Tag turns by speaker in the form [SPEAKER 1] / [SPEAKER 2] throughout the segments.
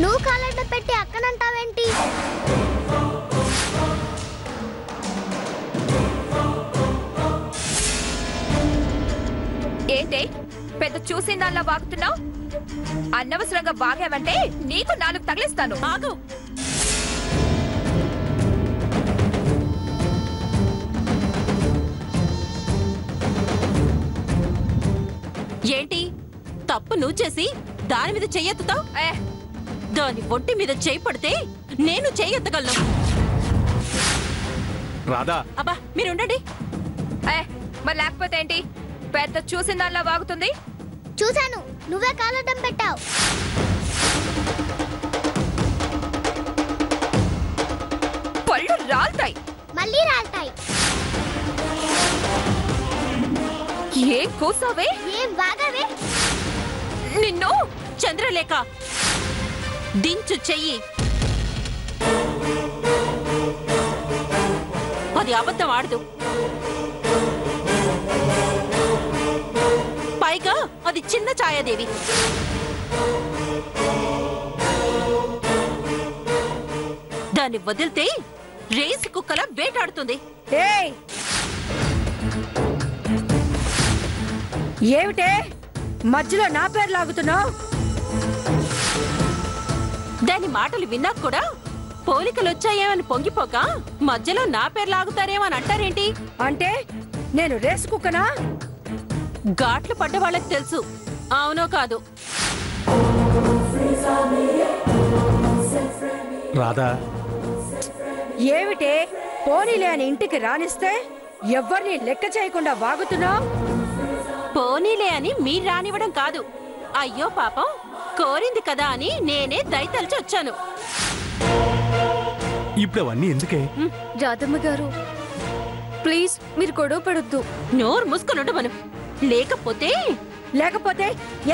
[SPEAKER 1] నువ్వు కాలడ్డ పెట్టి అక్కనంటావేంటి?
[SPEAKER 2] ఏంటే పెద్ద చూసిందాల్లా వాగుతున్నావు? అనవసరంగా వాగావంటే నీకు 4 తగిలిస్తాను.
[SPEAKER 3] ఆగు. ఏంటి తప్పు నువ్వు చేసి దాని మీద చెయ్యెత్తుతావు? దాని ఒంటి మీద చేయి పడితే నేను చెయ్యెత్తగలను.
[SPEAKER 4] రాధా,
[SPEAKER 3] అబ్బా మీరుండండి.
[SPEAKER 2] మరి లేకపోతే ఏంటి? పెద్ద చూసిందాల్లా వాగుతుంది.
[SPEAKER 1] చూశాను, నువ్వే కాలడ్డం పెట్టావు.
[SPEAKER 2] పళ్ళు రాల్తాయి.
[SPEAKER 1] మళ్ళీ రాల్తాయి.
[SPEAKER 2] ఏం కూసావే?
[SPEAKER 1] ఏం వాగావే?
[SPEAKER 2] నిన్ను.
[SPEAKER 3] చంద్రలేఖ దించు చెయ్యి. అది అబద్ధం ఆడదు. పైగా అది చిన్న ఛాయాదేవి. దాన్ని వదిలితే రేసు కుక్కల వేటాడుతుంది.
[SPEAKER 5] ఏమిటే మధ్యలో నా పేరు లాగుతున్నావు?
[SPEAKER 3] దాని మాటలు విన్నా కూడా పోలికలు వచ్చాయేమని పొంగిపోక మధ్యలో నా పేరు లాగుతారేమని అంటారేంటి?
[SPEAKER 5] అంటే నేను రేసు కుక్కనా?
[SPEAKER 3] ఘాట్లు పడ్డ వాళ్ళకి తెలుసు, అవునో కాదు.
[SPEAKER 4] రాధా,
[SPEAKER 5] ఏమిటే పోనీలే అని ఇంటికి రానిస్తే ఎవ్వరిని లెక్క చేయకుండా వాగుతున్నావు?
[SPEAKER 3] పోనీలే అని మీరు రానివ్వడం కాదు, అయ్యో పాపం కోరింది కదా అని నేనే దయతలిచి వచ్చాను.
[SPEAKER 4] ఇప్పుడు అవన్నీ ఎందుకే?
[SPEAKER 2] రాధమ్మ గారు ప్లీజ్ మీరు గొడవ పడొద్దు.
[SPEAKER 3] నోరు మూసుకునుండు మనం. లేకపోతే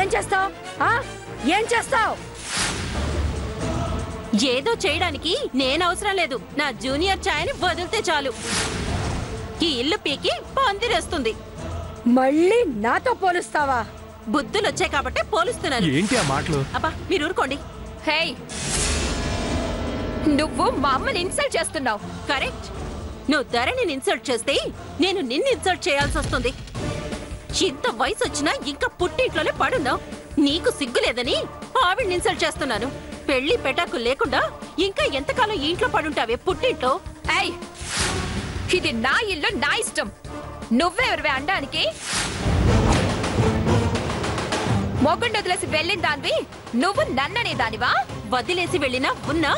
[SPEAKER 5] ఏం చేస్తావు? ఏం చేస్తావు?
[SPEAKER 3] ఏదో చేయడానికి నేను అవసరం లేదు. నా జూనియర్ ఛాయని వదిలితే చాలు ఈ ఇల్లు పీకి పందిరేస్తుంది.
[SPEAKER 5] మళ్ళీ నాతో పోలుస్తావా?
[SPEAKER 3] బుద్ధులు వచ్చాయి కాబట్టి పోలుస్తున్నాను.
[SPEAKER 4] ఏంటి ఆ మాటలు?
[SPEAKER 3] అబ్బా మీరు ఊరుకోండి.
[SPEAKER 2] హే, నువ్వు మా అమ్మని ఇన్సల్ట్ చేస్తున్నావు.
[SPEAKER 3] కరెక్ట్. నువ్వు ధరణిని ఇన్సల్ట్ చేస్తే నేను నిన్ను ఇన్సల్ట్ చేయాల్సి వస్తుంది. ఇంత వయసు వచ్చినా ఇంకా పుట్టింట్లోనే పడున్నావు. నీకు సిగ్గు లేదని ఆవిడ్ని ఇన్సల్ట్ చేస్తున్నాను. పెళ్లి పెటాకు లేకుండా ఇంకా ఎంతకాలం ఈ ఇంట్లో పడుంటావే పుట్టింట్లో?
[SPEAKER 2] ఏయ్, ఇది నా ఇల్లు, నా ఇష్టం. నువ్వెవరివే అనడానికి? మొగుండు వదిలేసి వెళ్ళిన దానివి నువ్వు నన్ననే దానివా?
[SPEAKER 3] వదిలేసి వెళ్ళినా ఉన్నా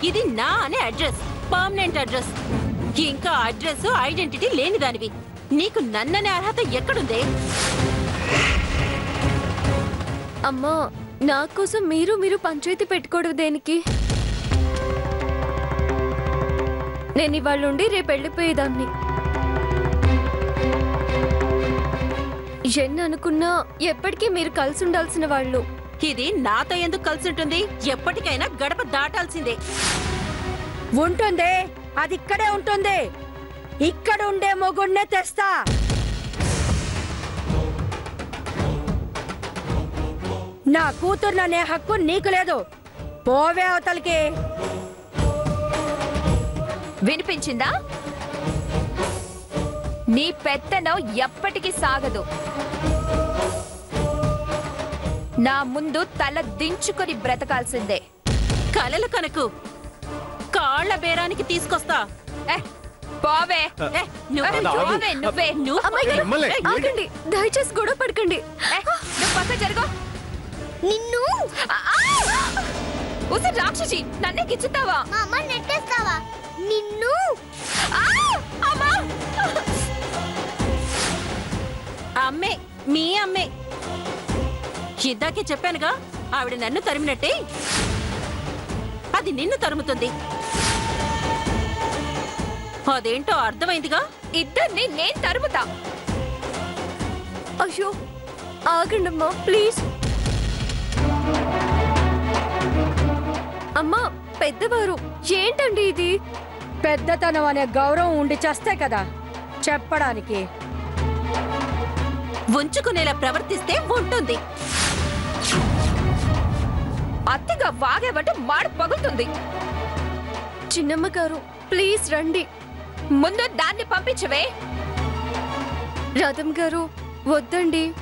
[SPEAKER 3] ఇది నా అనే అడ్రస్, పర్మనెంట్ అడ్రస్. ఇంకా అడ్రస్ ఐడెంటిటీ లేని దానివి. నీకు నన్ననే అర్హత ఎక్కడుందే?
[SPEAKER 2] అమ్మా, నా కోసం మీరు పంచాయతీ పెట్టుకోవడం దేనికి? నేను ఇవాళ నుండి రేపు వెళ్ళిపోయేదాన్ని. ఎన్ని అనుకున్నా ఎప్పటికీ మీరు కలిసి ఉండాల్సిన వాళ్ళు.
[SPEAKER 3] ఇది నాతో ఎందుకు కలిసి ఉంటుంది? ఎప్పటికైనా గడప దాటాల్సిందే.
[SPEAKER 5] ఉంటుంది, అది ఇక్కడే ఉంటుంది. ఇక్కడ ఉండే మొగుణ్ణే తెస్తా. నా కూతుర్ననే హక్కు నీకు లేదు. పోవే అవతలికి.
[SPEAKER 2] వినిపించిందా? నీ పెత్తనం ఎప్పటికీ సాగదు. నా ముందు తల దించుకొని బ్రతకాల్సిందే.
[SPEAKER 3] కలలు కనుకు కాళ్ల బేరానికి తీసుకొస్తా.
[SPEAKER 2] పోవే.
[SPEAKER 3] ఆగండి,
[SPEAKER 2] దయచేసి గొడవ పడకండి. నువ్వు పక్క జరుగు.
[SPEAKER 1] నిన్ను
[SPEAKER 2] రాక్షసి, నన్నే గిచ్చుతావా?
[SPEAKER 1] మా అమ్మని నెట్టేస్తావా? నిన్ను
[SPEAKER 3] అమ్మే, మీ అమ్మే. ఇద్దాకే చెప్పానుగా, ఆవిడ నన్ను తరిమినట్టే అది నిన్ను తరుముతుంది. అదేంటో అర్థమైందిగా.
[SPEAKER 2] ఇద్దరిని నేను తరుముతా. అయ్యో ఆగండమ్మా ప్లీజ్. అమ్మా, పెద్దవారు ఏంటండి ఇది?
[SPEAKER 5] పెద్దతనం అనే గౌరవం ఉండి చేస్తే కదా చెప్పడానికి.
[SPEAKER 3] ఉంచుకునేలా ప్రవర్తిస్తే ఉంటుంది.
[SPEAKER 2] అతిగా వాగేవంటే మాడు పగులుతుంది.
[SPEAKER 6] చిన్నమ్మ గారు ప్లీజ్ రండి.
[SPEAKER 2] ముందు దాన్ని పంపించవే.
[SPEAKER 6] రాధమ్మ గారు వద్దండి.